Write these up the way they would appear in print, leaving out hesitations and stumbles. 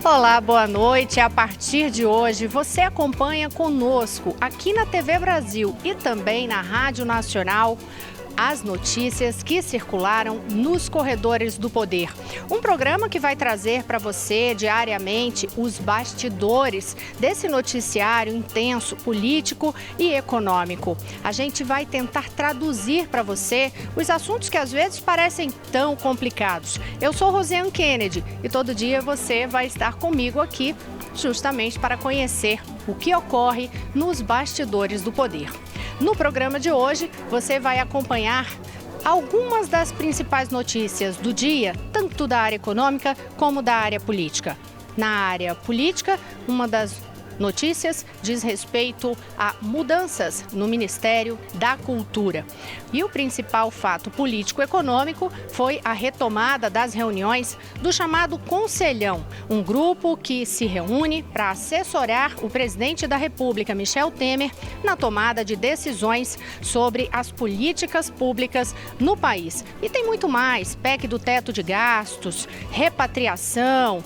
Olá, boa noite. A partir de hoje, você acompanha conosco aqui na TV Brasil e também na Rádio Nacional as notícias que circularam nos corredores do poder. Um programa que vai trazer para você diariamente os bastidores desse noticiário intenso, político e econômico. A gente vai tentar traduzir para você os assuntos que às vezes parecem tão complicados. Eu sou Rosiane Kennedy e todo dia você vai estar comigo aqui justamente para conhecer o que ocorre nos bastidores do poder. No programa de hoje, você vai acompanhar algumas das principais notícias do dia, tanto da área econômica como da área política. Na área política, uma das notícias diz respeito a mudanças no Ministério da Cultura. E o principal fato político-econômico foi a retomada das reuniões do chamado Conselhão, um grupo que se reúne para assessorar o presidente da República, Michel Temer, na tomada de decisões sobre as políticas públicas no país. E tem muito mais: PEC do teto de gastos, repatriação,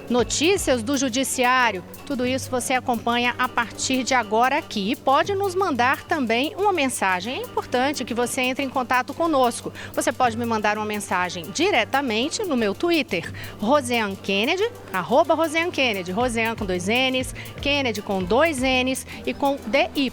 notícias do judiciário, tudo isso você acompanha a partir de agora aqui e pode nos mandar também uma mensagem. É importante que você entre em contato conosco. Você pode me mandar uma mensagem diretamente no meu Twitter, Rosiane Kennedy, @Rosiane Kennedy, Rosiane com 2 N's, Kennedy com 2 N's e com DY.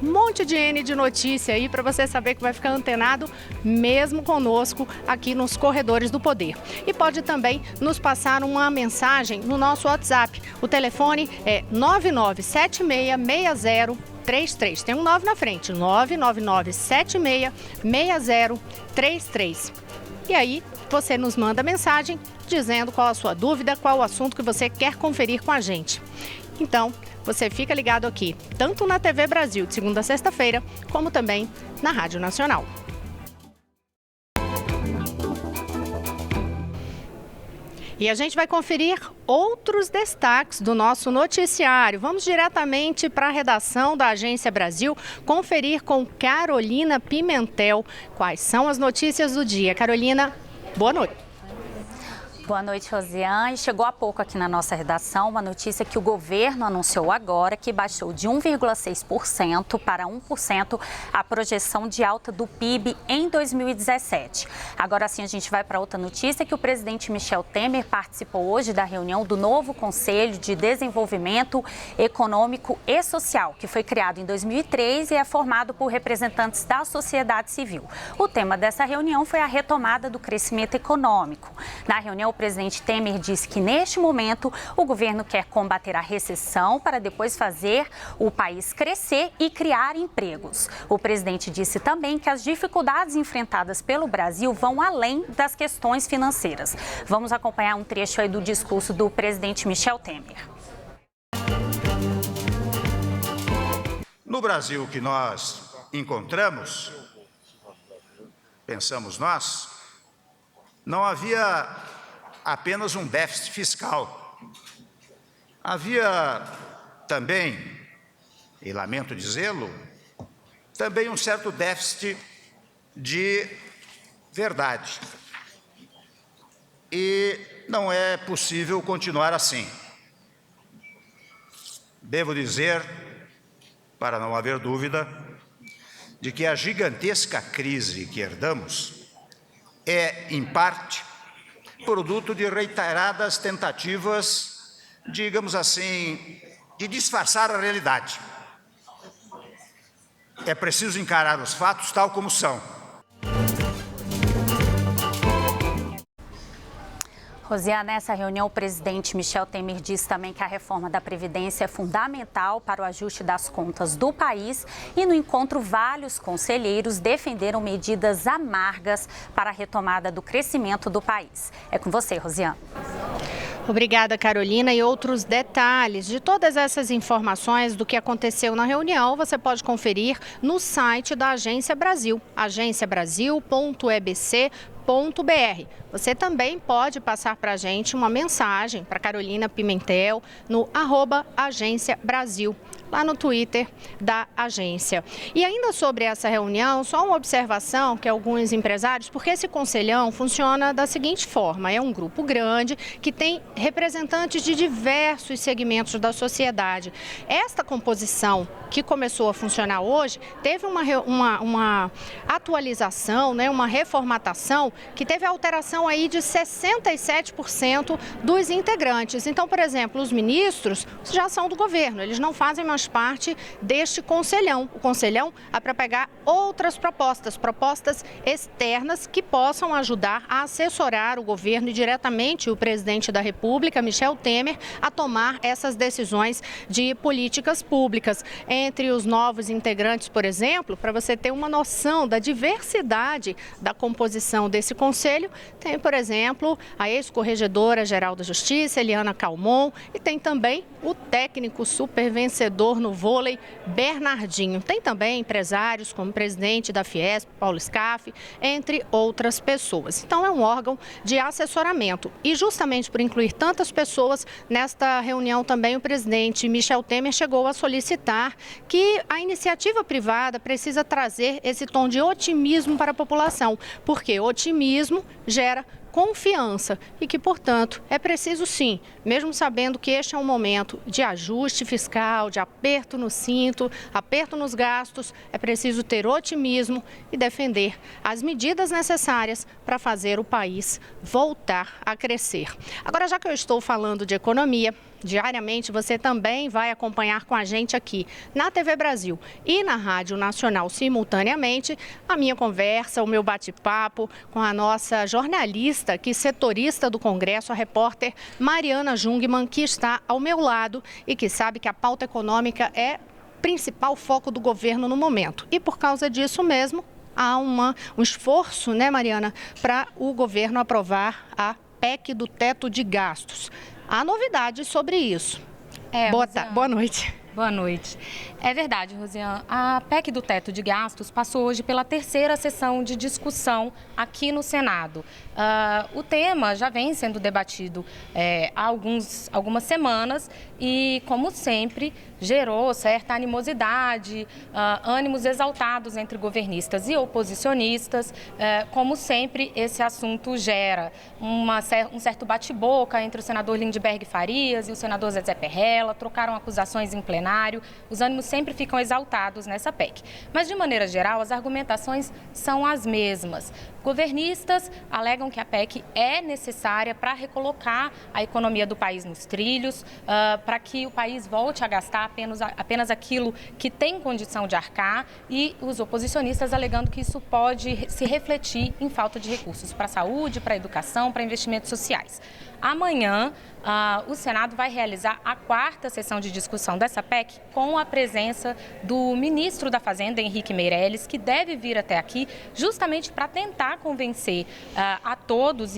Um monte de N de notícia aí para você saber que vai ficar antenado mesmo conosco aqui nos corredores do poder. E pode também nos passar uma mensagem no nosso WhatsApp. O telefone é 99766033. Tem um 9 na frente, 999766033. E aí você nos manda mensagem dizendo qual a sua dúvida, qual o assunto que você quer conferir com a gente. Então, você fica ligado aqui, tanto na TV Brasil de segunda a sexta-feira, como também na Rádio Nacional. E a gente vai conferir outros destaques do nosso noticiário. Vamos diretamente para a redação da Agência Brasil, conferir com Carolina Pimentel quais são as notícias do dia. Carolina, boa noite. Boa noite, Rosiane. Chegou há pouco aqui na nossa redação uma notícia que o governo anunciou agora, que baixou de 1,6% para 1% a projeção de alta do PIB em 2017. Agora sim, a gente vai para outra notícia, que o presidente Michel Temer participou hoje da reunião do novo Conselho de Desenvolvimento Econômico e Social, que foi criado em 2003 e é formado por representantes da sociedade civil. O tema dessa reunião foi a retomada do crescimento econômico. Na reunião, o presidente Temer disse que, neste momento, o governo quer combater a recessão para depois fazer o país crescer e criar empregos. O presidente disse também que as dificuldades enfrentadas pelo Brasil vão além das questões financeiras. Vamos acompanhar um trecho aí do discurso do presidente Michel Temer. No Brasil que nós encontramos, pensamos nós, não havia apenas um déficit fiscal. Havia também, e lamento dizê-lo, também um certo déficit de verdade. E não é possível continuar assim. Devo dizer, para não haver dúvida, de que a gigantesca crise que herdamos é, em parte, produto de reiteradas tentativas, digamos assim, de disfarçar a realidade. É preciso encarar os fatos tal como são. Rosiane, nessa reunião, o presidente Michel Temer disse também que a reforma da Previdência é fundamental para o ajuste das contas do país e, no encontro, vários conselheiros defenderam medidas amargas para a retomada do crescimento do país. É com você, Rosiane. Obrigada, Carolina. E outros detalhes de todas essas informações do que aconteceu na reunião, você pode conferir no site da Agência Brasil, agenciabrasil.ebc.com.br. Você também pode passar para a gente uma mensagem, para Carolina Pimentel, no @Agência Brasil. lá no Twitter da agência. E ainda sobre essa reunião, só uma observação que alguns empresários, porque esse conselhão funciona da seguinte forma: é um grupo grande que tem representantes de diversos segmentos da sociedade. Esta composição que começou a funcionar hoje teve uma atualização, né, uma reformatação que teve alteração aí de 67% dos integrantes. Então, por exemplo, os ministros já são do governo, eles não fazem mais parte deste conselhão. O conselhão é para pegar outras propostas externas que possam ajudar a assessorar o governo e diretamente o presidente da República, Michel Temer, a tomar essas decisões de políticas públicas. Entre os novos integrantes, por exemplo, para você ter uma noção da diversidade da composição desse conselho, tem, por exemplo, a ex-corregedora-geral da Justiça, Eliana Calmon, e tem também o técnico super vencedor no vôlei, Bernardinho. Tem também empresários como o presidente da Fiesp, Paulo Scaff, entre outras pessoas. Então, é um órgão de assessoramento. E justamente por incluir tantas pessoas, nesta reunião também o presidente Michel Temer chegou a solicitar que a iniciativa privada precisa trazer esse tom de otimismo para a população, porque otimismo gera confiança e que, portanto, é preciso sim, mesmo sabendo que este é um momento de ajuste fiscal, de aperto no cinto, aperto nos gastos, é preciso ter otimismo e defender as medidas necessárias para fazer o país voltar a crescer. Agora, já que eu estou falando de economia, diariamente você também vai acompanhar com a gente aqui na TV Brasil e na Rádio Nacional simultaneamente a minha conversa, o meu bate-papo com a nossa jornalista aqui, setorista do Congresso, a repórter Mariana Jungmann, que está ao meu lado e que sabe que a pauta econômica é o principal foco do governo no momento. E por causa disso mesmo, há um esforço, né, Mariana, para o governo aprovar a PEC do teto de gastos. Há novidades sobre isso. Boa noite. Boa noite. É verdade, Rosiane. A PEC do teto de gastos passou hoje pela terceira sessão de discussão aqui no Senado. O tema já vem sendo debatido há algumas semanas e, como sempre, gerou certa animosidade, ânimos exaltados entre governistas e oposicionistas. Como sempre, esse assunto gera um certo bate-boca entre o senador Lindbergh Farias e o senador Zezé Perrella, trocaram acusações em plenário. Os ânimos sempre ficam exaltados nessa PEC. Mas, de maneira geral, as argumentações são as mesmas. Governistas alegam que a PEC é necessária para recolocar a economia do país nos trilhos, para que o país volte a gastar apenas aquilo que tem condição de arcar, e os oposicionistas alegando que isso pode se refletir em falta de recursos para a saúde, para a educação, para investimentos sociais. Amanhã, o Senado vai realizar a quarta sessão de discussão dessa PEC com a presença do ministro da Fazenda, Henrique Meirelles, que deve vir até aqui justamente para tentar convencer a todos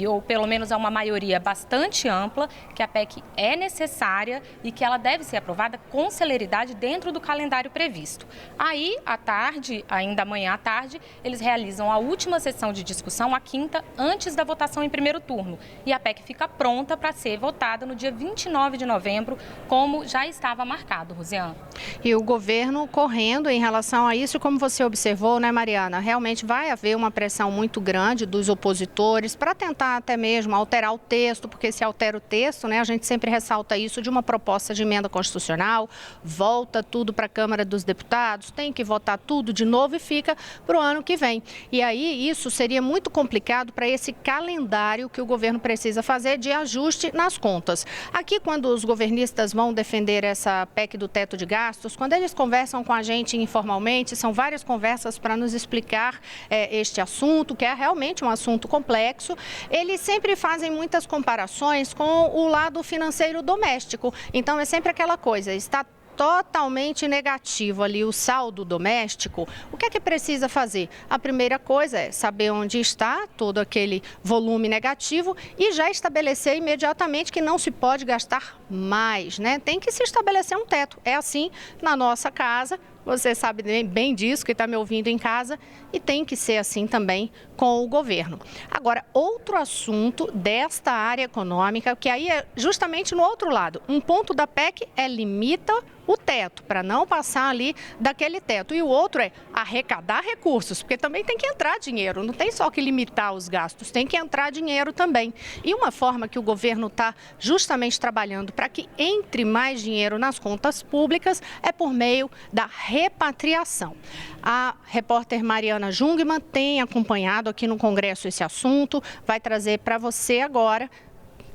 ou pelo menos a uma maioria bastante ampla que a PEC é necessária e que ela deve ser aprovada com celeridade dentro do calendário previsto. Aí, à tarde, ainda amanhã à tarde, eles realizam a última sessão de discussão, a quinta, antes da votação em primeiro turno. E a PEC fica pronta para ser votada no dia 29 de novembro, como já estava marcado, Rosiane. E o governo correndo em relação a isso, como você observou, né, Mariana? Realmente vai haver uma pressão muito grande dos opositores para tentar até mesmo alterar o texto, porque se altera o texto, né, a gente sempre ressalta isso, de uma proposta de emenda constitucional, volta tudo para a Câmara dos Deputados, tem que votar tudo de novo e fica para o ano que vem. E aí isso seria muito complicado para esse calendário que o governo precisa fazer de ajuste nas contas. Aqui, quando os governistas vão defender essa PEC do teto de gastos, quando eles conversam com a gente informalmente, são várias conversas para nos explicar este assunto, que é realmente um assunto complexo, eles sempre fazem muitas comparações com o lado financeiro doméstico. Então, é sempre aquela coisa, está totalmente negativo ali o saldo doméstico. O que é que precisa fazer? A primeira coisa é saber onde está todo aquele volume negativo e já estabelecer imediatamente que não se pode gastar mais, né? Tem que se estabelecer um teto. É assim na nossa casa, Você sabe bem disso, que está me ouvindo em casa, e tem que ser assim também com o governo. Agora, outro assunto desta área econômica, que aí é justamente no outro lado. Um ponto da PEC limita o teto, para não passar ali daquele teto. E o outro é arrecadar recursos, porque também tem que entrar dinheiro, não tem só que limitar os gastos, tem que entrar dinheiro também. E uma forma que o governo está justamente trabalhando para que entre mais dinheiro nas contas públicas é por meio da repatriação. A repórter Mariana Jungmann tem acompanhado aqui no Congresso esse assunto, vai trazer para você agora,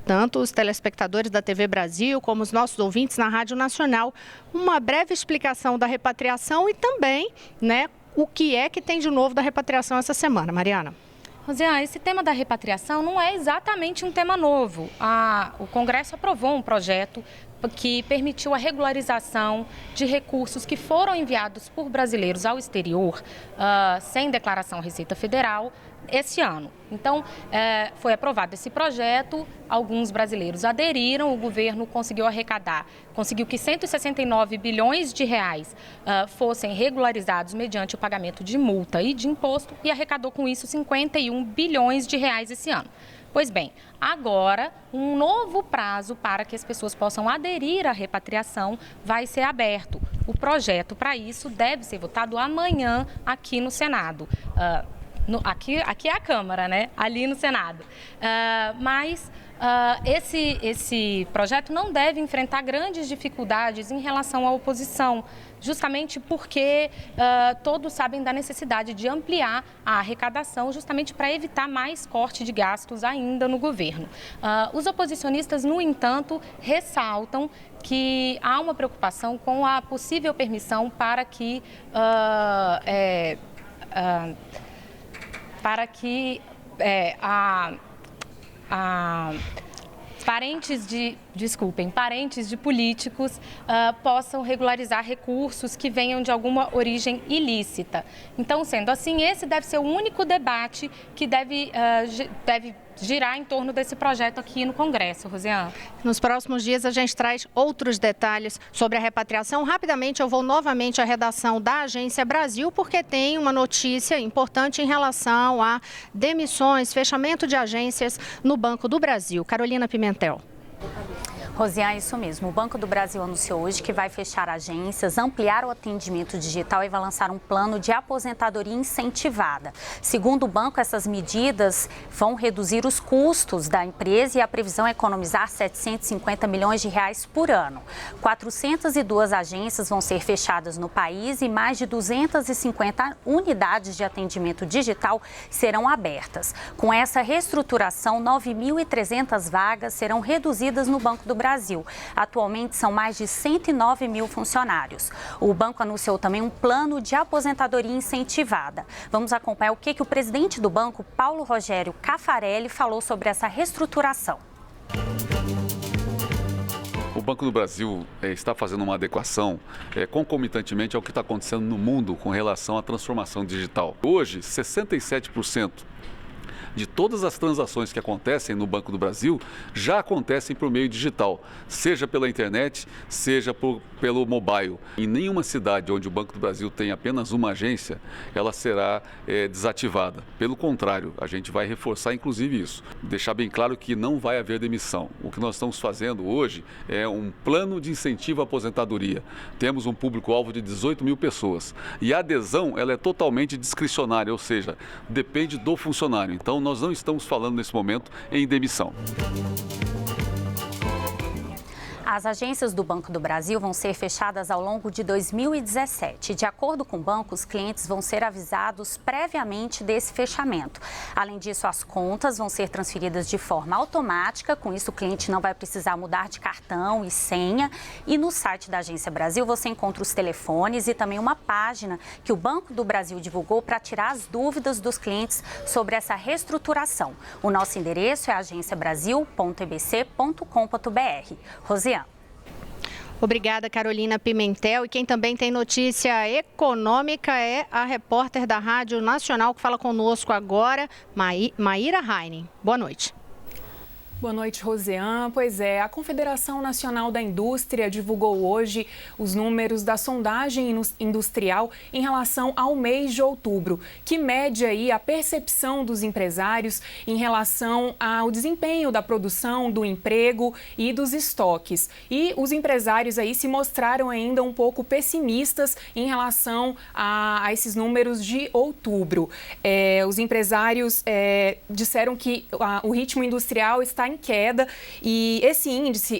tanto os telespectadores da TV Brasil como os nossos ouvintes na Rádio Nacional, uma breve explicação da repatriação e também, o que é que tem de novo da repatriação essa semana. Mariana. Rosiane, esse tema da repatriação não é exatamente um tema novo. O Congresso aprovou um projeto que permitiu a regularização de recursos que foram enviados por brasileiros ao exterior sem declaração à Receita Federal esse ano. Então, foi aprovado esse projeto, alguns brasileiros aderiram, o governo conseguiu arrecadar, conseguiu que 169 bilhões de reais fossem regularizados mediante o pagamento de multa e de imposto e arrecadou com isso 51 bilhões de reais esse ano. Pois bem, agora um novo prazo para que as pessoas possam aderir à repatriação vai ser aberto. O projeto para isso deve ser votado amanhã aqui no Senado. Aqui é a Câmara, ali no Senado. Mas esse projeto não deve enfrentar grandes dificuldades em relação à oposição, justamente porque todos sabem da necessidade de ampliar a arrecadação, justamente para evitar mais corte de gastos ainda no governo. Os oposicionistas, no entanto, ressaltam que há uma preocupação com a possível permissão para que parentes de políticos possam regularizar recursos que venham de alguma origem ilícita. Então, sendo assim, esse deve ser o único debate que deve girar em torno desse projeto aqui no Congresso, Rosiane. Nos próximos dias a gente traz outros detalhes sobre a repatriação. Rapidamente eu vou novamente à redação da Agência Brasil, porque tem uma notícia importante em relação a demissões, fechamento de agências no Banco do Brasil. Carolina Pimentel. Rosiane, isso mesmo. O Banco do Brasil anunciou hoje que vai fechar agências, ampliar o atendimento digital e vai lançar um plano de aposentadoria incentivada. Segundo o banco, essas medidas vão reduzir os custos da empresa e a previsão é economizar 750 milhões de reais por ano. 402 agências vão ser fechadas no país e mais de 250 unidades de atendimento digital serão abertas. Com essa reestruturação, 9.300 vagas serão reduzidas no Banco do Brasil. Atualmente são mais de 109 mil funcionários. O banco anunciou também um plano de aposentadoria incentivada. Vamos acompanhar o que o presidente do banco, Paulo Rogério Caffarelli, falou sobre essa reestruturação. O Banco do Brasil está fazendo uma adequação concomitantemente ao que está acontecendo no mundo com relação à transformação digital. Hoje, 67% de todas as transações que acontecem no Banco do Brasil já acontecem por meio digital, seja pela internet, seja pelo mobile. Em nenhuma cidade onde o Banco do Brasil tem apenas uma agência, ela será desativada. Pelo contrário, a gente vai reforçar inclusive isso. Deixar bem claro que não vai haver demissão. O que nós estamos fazendo hoje é um plano de incentivo à aposentadoria. Temos um público-alvo de 18 mil pessoas e a adesão ela é totalmente discricionária, ou seja, depende do funcionário. Então, nós não estamos falando nesse momento em demissão. As agências do Banco do Brasil vão ser fechadas ao longo de 2017. De acordo com o banco, os clientes vão ser avisados previamente desse fechamento. Além disso, as contas vão ser transferidas de forma automática. Com isso, o cliente não vai precisar mudar de cartão e senha. E no site da Agência Brasil, você encontra os telefones e também uma página que o Banco do Brasil divulgou para tirar as dúvidas dos clientes sobre essa reestruturação. O nosso endereço é agenciabrasil.ebc.com.br. Rosiane. Obrigada, Carolina Pimentel. E quem também tem notícia econômica é a repórter da Rádio Nacional que fala conosco agora, Maíra Heinen. Boa noite. Boa noite, Rosiane. Pois é, a Confederação Nacional da Indústria divulgou hoje os números da sondagem industrial em relação ao mês de outubro, que mede aí a percepção dos empresários em relação ao desempenho da produção, do emprego e dos estoques. E os empresários aí se mostraram ainda um pouco pessimistas em relação a esses números de outubro. Os empresários disseram que o ritmo industrial está em queda e esse índice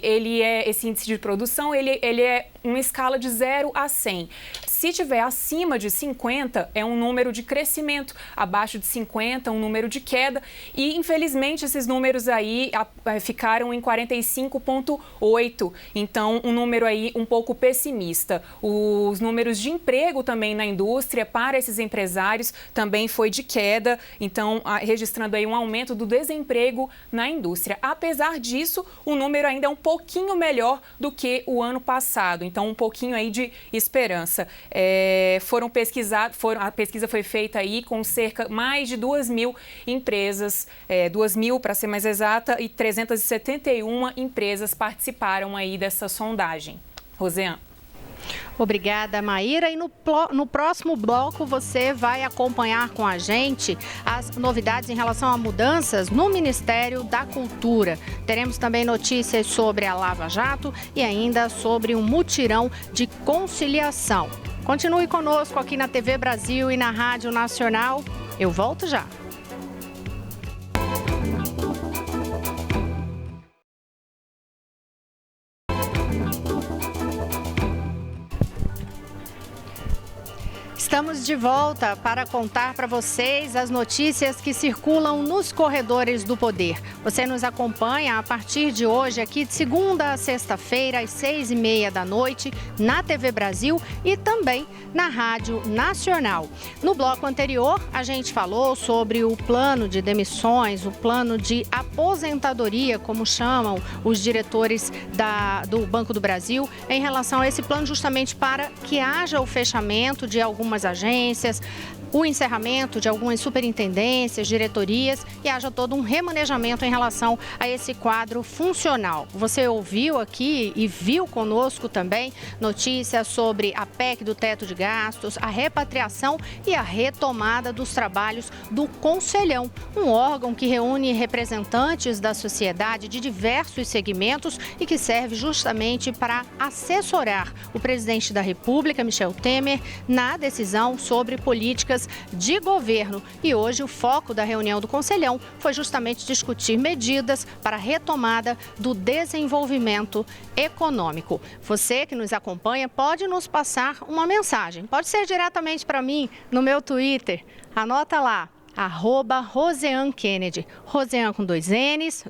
de produção, ele é uma escala de 0 a 100. Se tiver acima de 50, é um número de crescimento, abaixo de 50, um número de queda e, infelizmente, esses números aí ficaram em 45,8, então um número aí um pouco pessimista. Os números de emprego também na indústria para esses empresários também foi de queda, então registrando aí um aumento do desemprego na indústria. Apesar disso, o número ainda é um pouquinho melhor do que o ano passado, então um pouquinho aí de esperança. A pesquisa foi feita aí com mais de 2.000 empresas, 2.000 para ser mais exata, e 371 empresas participaram aí dessa sondagem. Rosiane. Obrigada, Maíra. E no próximo bloco você vai acompanhar com a gente as novidades em relação a mudanças no Ministério da Cultura. Teremos também notícias sobre a Lava Jato e ainda sobre um mutirão de conciliação. Continue conosco aqui na TV Brasil e na Rádio Nacional. Eu volto já. Estamos de volta para contar para vocês as notícias que circulam nos corredores do poder. Você nos acompanha a partir de hoje, aqui de segunda a sexta-feira, às 6h30 da noite, na TV Brasil e também na Rádio Nacional. No bloco anterior, a gente falou sobre o plano de demissões, o plano de aposentadoria, como chamam os diretores do Banco do Brasil, em relação a esse plano justamente para que haja o fechamento de algumas agências, o encerramento de algumas superintendências, diretorias e haja todo um remanejamento em relação a esse quadro funcional. Você ouviu aqui e viu conosco também notícias sobre a PEC do teto de gastos, a repatriação e a retomada dos trabalhos do Conselhão, um órgão que reúne representantes da sociedade de diversos segmentos e que serve justamente para assessorar o presidente da República, Michel Temer, na decisão sobre políticas de governo. E hoje o foco da reunião do Conselhão foi justamente discutir medidas para a retomada do desenvolvimento econômico. Você que nos acompanha pode nos passar uma mensagem. Pode ser diretamente para mim no meu Twitter. Anota lá. @Rosiane Kennedy. Rosiane com 2 N's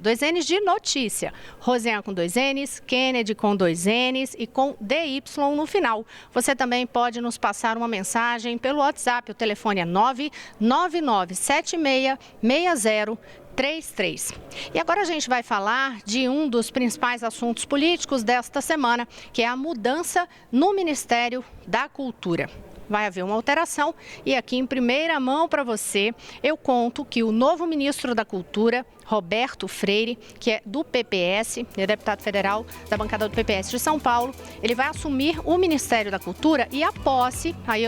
de notícia. Rosiane com 2 N's, Kennedy com 2 N's e com DY no final. Você também pode nos passar uma mensagem pelo WhatsApp. O telefone é 999766033. E agora a gente vai falar de um dos principais assuntos políticos desta semana, que é a mudança no Ministério da Cultura. Vai haver uma alteração e aqui em primeira mão para você eu conto que o novo ministro da Cultura, Roberto Freire, que é do PPS, é deputado federal da bancada do PPS de São Paulo, ele vai assumir o Ministério da Cultura e a posse, aí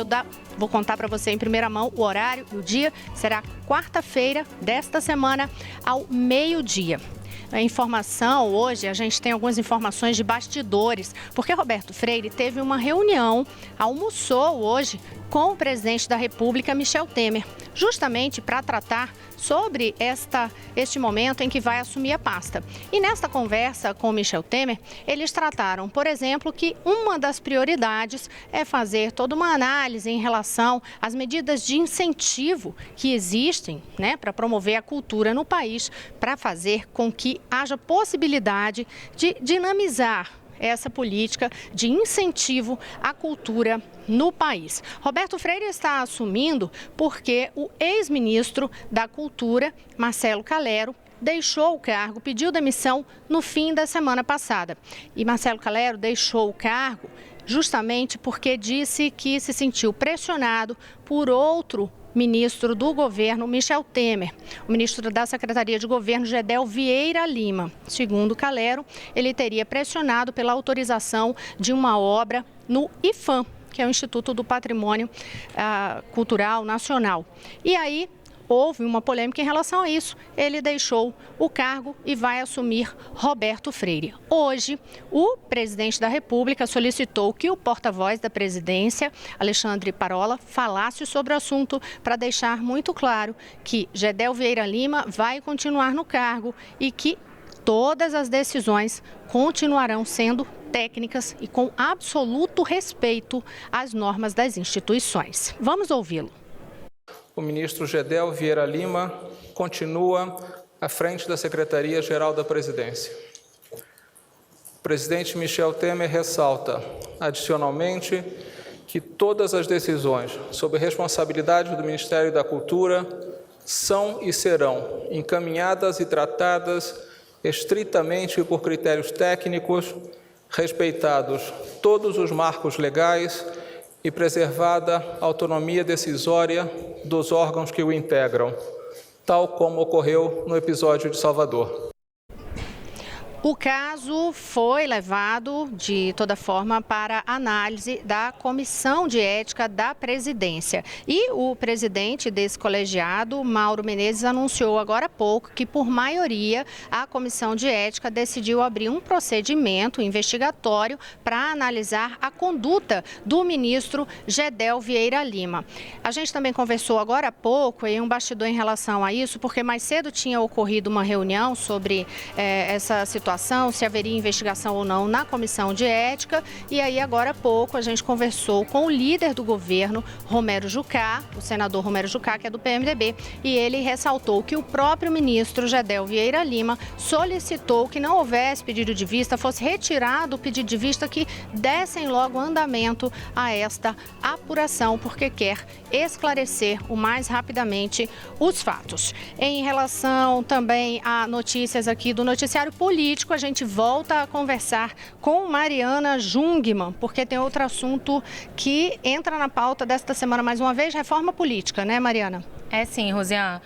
vou contar para você em primeira mão o horário e o dia, será quarta-feira desta semana ao meio-dia. A informação, hoje a gente tem algumas informações de bastidores, porque Roberto Freire teve uma reunião, almoçou hoje com o presidente da República, Michel Temer, justamente para tratar sobre este momento em que vai assumir a pasta. E nesta conversa com Michel Temer, eles trataram, por exemplo, que uma das prioridades é fazer toda uma análise em relação às medidas de incentivo que existem, para promover a cultura no país, para fazer com que haja possibilidade de dinamizar essa política de incentivo à cultura no país. Roberto Freire está assumindo porque o ex-ministro da Cultura, Marcelo Calero, deixou o cargo, pediu demissão no fim da semana passada. E Marcelo Calero deixou o cargo justamente porque disse que se sentiu pressionado por outro ministro do governo Michel Temer. O ministro da Secretaria de Governo, Gedel Vieira Lima. Segundo Calero, ele teria pressionado pela autorização de uma obra no IPHAN, que é o Instituto do Patrimônio Cultural Nacional. E aí houve uma polêmica em relação a isso. Ele deixou o cargo e vai assumir Roberto Freire. Hoje, o presidente da República solicitou que o porta-voz da presidência, Alexandre Parola, falasse sobre o assunto para deixar muito claro que Gedel Vieira Lima vai continuar no cargo e que todas as decisões continuarão sendo técnicas e com absoluto respeito às normas das instituições. Vamos ouvi-lo. O ministro Gedel Vieira Lima continua à frente da Secretaria-Geral da Presidência. O presidente Michel Temer ressalta, adicionalmente, que todas as decisões sob responsabilidade do Ministério da Cultura são e serão encaminhadas e tratadas estritamente por critérios técnicos, respeitados todos os marcos legais e preservada a autonomia decisória dos órgãos que o integram, tal como ocorreu no episódio de Salvador. O caso foi levado, de toda forma, para análise da Comissão de Ética da Presidência. E o presidente desse colegiado, Mauro Menezes, anunciou agora há pouco que, por maioria, a Comissão de Ética decidiu abrir um procedimento investigatório para analisar a conduta do ministro Gedel Vieira Lima. A gente também conversou agora há pouco em um bastidor em relação a isso, porque mais cedo tinha ocorrido uma reunião sobre essa situação, se haveria investigação ou não na Comissão de Ética. E aí, agora há pouco, a gente conversou com o líder do governo, Romero Jucá, o senador Romero Jucá, que é do PMDB, e ele ressaltou que o próprio ministro Gedel Vieira Lima solicitou que não houvesse pedido de vista, fosse retirado o pedido de vista, que dessem logo andamento a esta apuração, porque quer esclarecer o mais rapidamente os fatos. Em relação também a notícias aqui do noticiário político, a gente volta a conversar com Mariana Jungmann, porque tem outro assunto que entra na pauta desta semana mais uma vez, reforma política, né, Mariana? É sim, Rosiane.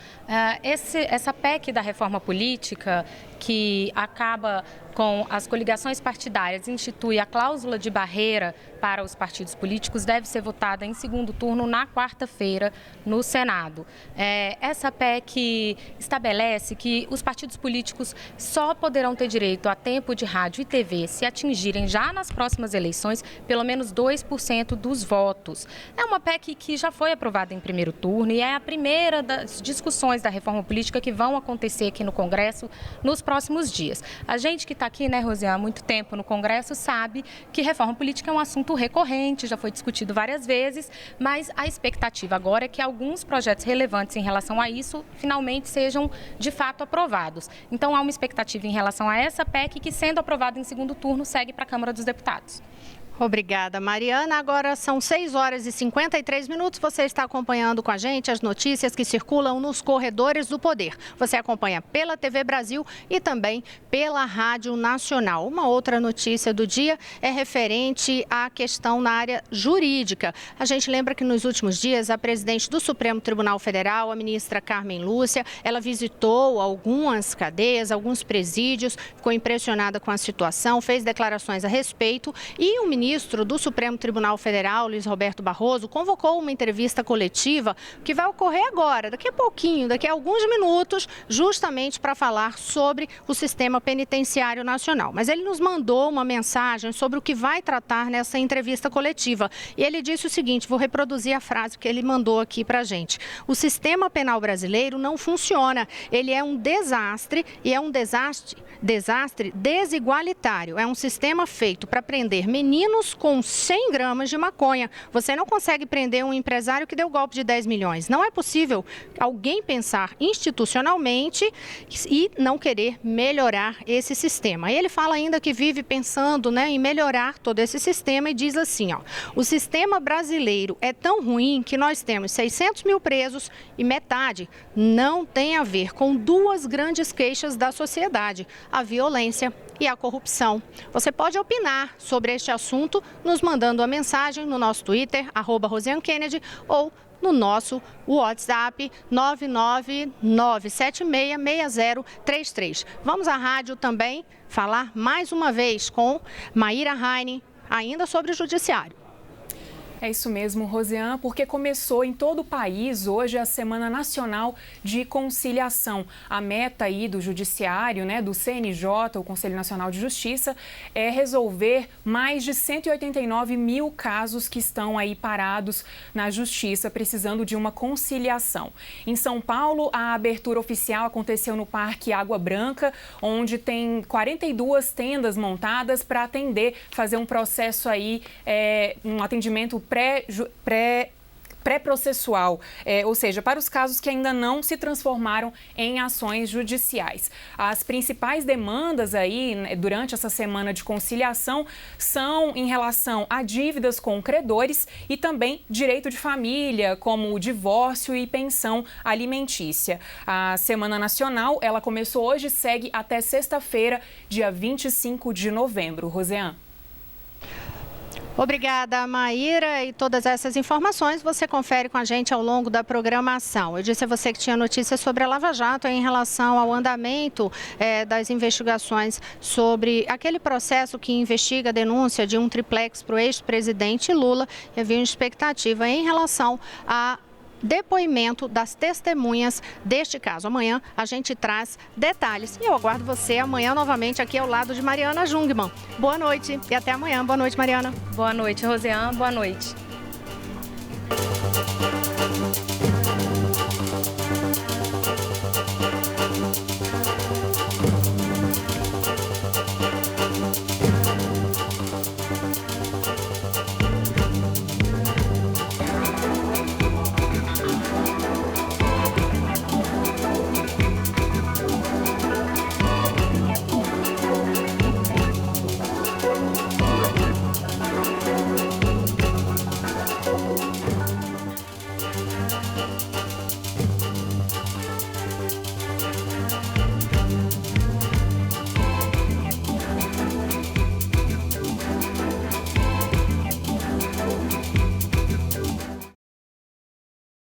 Essa PEC da reforma política, que acaba com as coligações partidárias, institui a cláusula de barreira para os partidos políticos, deve ser votada em segundo turno na quarta-feira no Senado. Essa PEC estabelece que os partidos políticos só poderão ter direito a tempo de rádio e TV se atingirem já nas próximas eleições pelo menos 2% dos votos. É uma PEC que já foi aprovada em primeiro turno e é a primeira das discussões da reforma política que vão acontecer aqui no Congresso nos próximos dias. A gente que está aqui, né, Rosiane, há muito tempo no Congresso, sabe que reforma política é um assunto recorrente, já foi discutido várias vezes, mas a expectativa agora é que alguns projetos relevantes em relação a isso finalmente sejam de fato aprovados. Então há uma expectativa em relação a essa PEC que, sendo aprovada em segundo turno, segue para a Câmara dos Deputados. Obrigada, Mariana. Agora são 6h53. Você está acompanhando com a gente as notícias que circulam nos corredores do poder. Você acompanha pela TV Brasil e também pela Rádio Nacional. Uma outra notícia do dia é referente à questão na área jurídica. A gente lembra que nos últimos dias a presidente do Supremo Tribunal Federal, a ministra Carmen Lúcia, ela visitou algumas cadeias, alguns presídios, ficou impressionada com a situação, fez declarações a respeito e o ministro do Supremo Tribunal Federal, Luiz Roberto Barroso, convocou uma entrevista coletiva que vai ocorrer agora, daqui a pouquinho, daqui a alguns minutos, justamente para falar sobre o sistema penitenciário nacional. Mas ele nos mandou uma mensagem sobre o que vai tratar nessa entrevista coletiva. E ele disse o seguinte, vou reproduzir a frase que ele mandou aqui para a gente. O sistema penal brasileiro não funciona. Ele é um desastre e é um desastre desigualitário. É um sistema feito para prender meninos com 100 gramas de maconha. Você não consegue prender um empresário que deu golpe de 10 milhões. Não é possível alguém pensar institucionalmente e não querer melhorar esse sistema. Ele fala ainda que vive pensando, né, em melhorar todo esse sistema e diz assim, ó, o sistema brasileiro é tão ruim que nós temos 600 mil presos e metade não tem a ver com duas grandes queixas da sociedade, a violência e a corrupção. Você pode opinar sobre este assunto nos mandando a mensagem no nosso Twitter, @RosianeKennedy, ou no nosso WhatsApp 999766033. Vamos à rádio também falar mais uma vez com Maíra Heine, ainda sobre o judiciário. É isso mesmo, Rosiane, porque começou em todo o país hoje a Semana Nacional de Conciliação. A meta aí do Judiciário, do CNJ, o Conselho Nacional de Justiça, é resolver mais de 189 mil casos que estão aí parados na Justiça, precisando de uma conciliação. Em São Paulo, a abertura oficial aconteceu no Parque Água Branca, onde tem 42 tendas montadas para atender, fazer um processo aí, um atendimento pré-processual, ou seja, para os casos que ainda não se transformaram em ações judiciais. As principais demandas aí, durante essa semana de conciliação, são em relação a dívidas com credores e também direito de família, como o divórcio e pensão alimentícia. A Semana Nacional, ela começou hoje e segue até sexta-feira, dia 25 de novembro. Rosiane. Obrigada, Maíra, e todas essas informações você confere com a gente ao longo da programação. Eu disse a você que tinha notícias sobre a Lava Jato em relação ao andamento das investigações sobre aquele processo que investiga a denúncia de um triplex para o ex-presidente Lula. E havia uma expectativa em relação a depoimento das testemunhas deste caso. Amanhã a gente traz detalhes e eu aguardo você amanhã novamente aqui ao lado de Mariana Jungmann. Boa noite e até amanhã. Boa noite, Mariana. Boa noite, Rosiane. Boa noite.